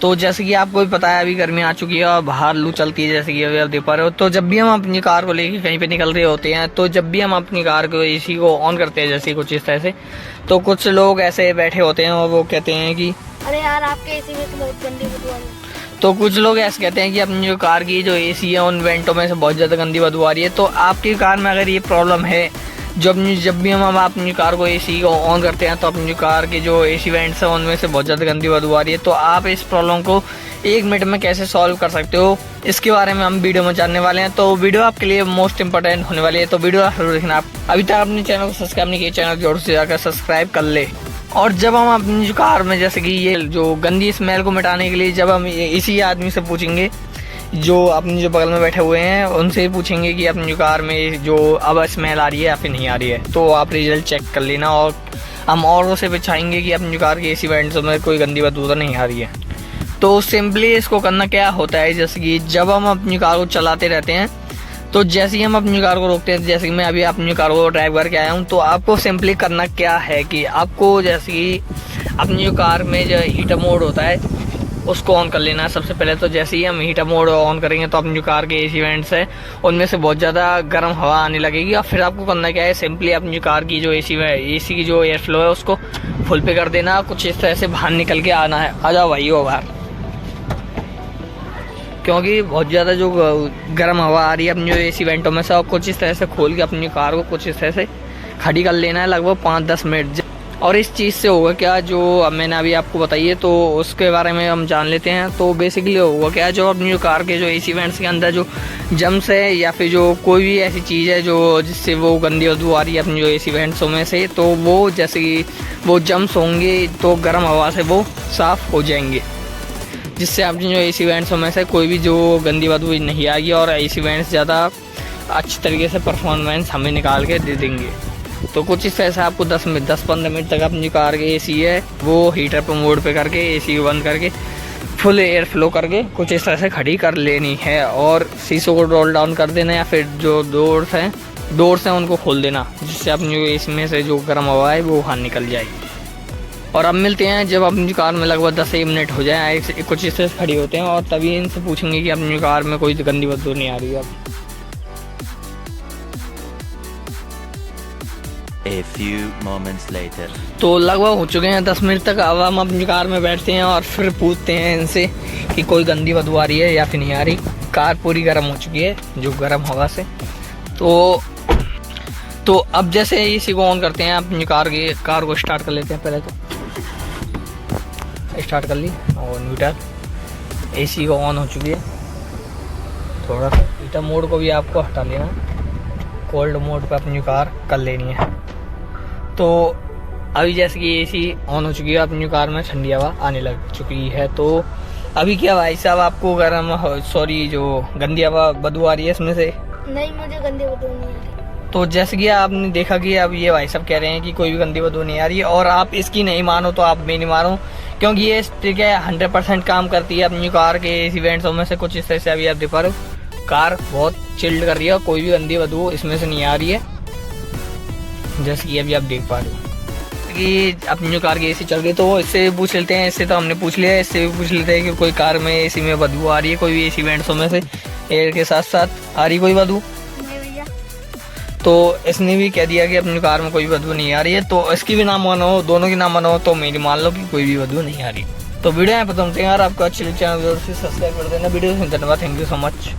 तो जैसे कि आपको भी पता है अभी गर्मी आ चुकी है और बाहर लू चलती है, जैसे कि अभी आप देख पा रहे हो। तो जब भी हम अपनी कार को लेके कहीं पे निकल रहे होते हैं, तो जब भी हम अपनी कार को एसी को ऑन करते हैं जैसे कुछ इस तरह से, तो कुछ लोग ऐसे बैठे होते हैं और वो कहते हैं कि अरे यार आपके एसी में तो बहुत गंदी बदबू आ रही है। तो कुछ लोग ऐसे कहते हैं कि अपनी जो कार की जो एसी है उन वेंटों में से बहुत ज़्यादा गंदी बदबू आ रही है। तो आपकी कार में अगर ये प्रॉब्लम है, जब भी हम अपनी कार को एसी को ऑन करते हैं तो अपनी कार के जो एसी वेंट्स हैं उनमें से बहुत ज़्यादा गंदी बदबू आ रही है, तो आप इस प्रॉब्लम को 1 मिनट में कैसे सॉल्व कर सकते हो, इसके बारे में हम वीडियो में जानने वाले हैं। तो वीडियो आपके लिए मोस्ट इंपॉर्टेंट होने वाली है, तो वीडियो जरूर देखना। आप अभी तक अपने चैनल को सब्सक्राइब नहीं किया, चैनल जोर से जाकर सब्सक्राइब कर ले। और जब हम अपनी जो कार में जैसे कि ये जो गंदी स्मेल को मिटाने के लिए जब हम इसी आदमी से पूछेंगे जो अपनी जो बगल में बैठे हुए हैं, उनसे पूछेंगे कि अपनी कार में जो अब स्मेल आ रही है या फिर नहीं आ रही है, तो आप रिजल्ट चेक कर लेना। और हम औरों से पूछाएंगे कि अपनी कार के एसी वेंट्स में कोई गंदी बदबू तो नहीं आ रही है। तो सिंपली इसको करना क्या होता है, जैसे कि जब हम अपनी कार को चलाते रहते हैं, तो जैसे ही हम अपनी कार को रोकते हैं, जैसे कि मैं अभी अपनी कार को ड्राइव करके आया हूँ, तो आपको सिंपली करना क्या है कि आपको जैसे कि अपनी जो कार में जो हीटर मोड होता है उसको ऑन कर लेना है सबसे पहले। तो जैसे ही हम हीटर मोड ऑन करेंगे तो अपनी जो कार के एसी वेंट्स है उनमें से बहुत ज़्यादा गर्म हवा आने लगेगी। और फिर आपको करना क्या है, सिंपली अपनी कार की जो एसी की जो एयर फ्लो है उसको फुल पे कर देना, कुछ इस तरह से बाहर निकल के आना है। आ जाओ भाई हो बाहर, क्योंकि बहुत ज़्यादा जो गर्म हवा आ रही है अपनी जो एसी वेंटों में से, और कुछ इस तरह से खोल के अपनी कार को कुछ इस तरह से खड़ी कर लेना है लगभग 5-10 मिनट। और इस चीज़ से होगा क्या, जो मैंने अभी आपको बताई है तो उसके बारे में हम जान लेते हैं। तो बेसिकली होगा क्या, जो अपनी जो कार के जो एसी वेंट्स के अंदर जो जम्स है या फिर जो कोई भी ऐसी चीज़ है जो जिससे वो गंदी बदबू आ रही है अपनी जो एसी वेंट्सों में से, तो वो जैसे कि वो जम्स होंगे तो गर्म हवा से वो साफ़ हो जाएंगे, जिससे अपनी जो एसी वेंट्सों में से कोई भी जो गंदी बदबू नहीं आएगी और एसी वेंट्स ज़्यादा अच्छी तरीके से परफॉर्मेंस हमें निकाल के दे देंगे। तो कुछ इस तरह से आपको 10-15 मिनट तक अपनी कार के एसी है वो हीटर पर मोड पे करके एसी बंद करके फुल एयर फ्लो करके कुछ इस तरह से खड़ी कर लेनी है। और शीशों को रोल डाउन कर देना या फिर जो डोर्स हैं उनको खोल देना, जिससे अपनी जो एसी में से जो गर्म हवा है वो बाहर निकल जाएगी। और अब मिलते हैं जब अपनी कार में लगभग 10 मिनट हो जाए, कुछ इस तरह से खड़ी होते हैं, और तभी इनसे पूछेंगे कि अपनी कार में कोई गंदी बदबू नहीं आ रही है। A few moments later. तो लगभग हो चुके हैं 10 मिनट तक। अब हम अपनी कार में बैठते हैं और फिर पूछते हैं इनसे कि कोई गंदी बदबू आ रही है या फिर नहीं आ रही। कार पूरी गर्म हो चुकी है जो गर्म हवा से। तो अब जैसे इसी को ऑन करते हैं, अपनी कार को स्टार्ट कर लेते हैं। पहले तो स्टार्ट कर ली और मीटर एसी को ऑन हो चुकी है। थोड़ा सा हीटर मोड को भी आपको हटा लेना, कोल्ड मोड पर अपनी कार कर लेनी है। तो अभी जैसे कि एसी ऑन हो चुकी है, अपनी कार में ठंडी हवा आने लग चुकी है। तो अभी क्या भाई साहब आपको जो गंदी हवा बदबू आ रही है इसमें से? नहीं, मुझे गंदी बदबू नहीं आ रही। तो जैसे कि आपने देखा कि अब ये भाई साहब कह रहे हैं कि कोई भी गंदी बदबू नहीं आ रही है, और आप इसकी नहीं मानो तो आप भी नहीं मानो, क्योंकि ये ठीक है 100% काम करती है अपनी कार के एसी वेंट्सों में से। कुछ इस तरह से अभी आप देख पा रहे हो कार बहुत चिल्ड कर रही है, कोई भी गंदी बदबू इसमें से नहीं आ रही है, जैसे कि अभी आप देख पा रहे हो कि अपनी जो कार की एसी चल रही। तो इससे पूछ लेते हैं, इससे तो हमने पूछ लिया है, इससे भी पूछ लेते हैं कि कोई कार में एसी में बदबू आ रही है, कोई भी एसी वेंट्सों में से एयर के साथ साथ आ रही कोई बदबू? नहीं भैया। तो इसने भी कह दिया कि अपनी कार में कोई बदबू नहीं आ रही है। तो इसकी भी ना मानो, दोनों की ना मानो, तो मेरी मान लो कि कोई भी बदबू नहीं आ रही। तो वीडियो यहाँ पर तुमते हैं, और आपको अच्छी चैनल से सब्सक्राइब कर देना। वीडियो सुनने के बाद थैंक यू सो मच।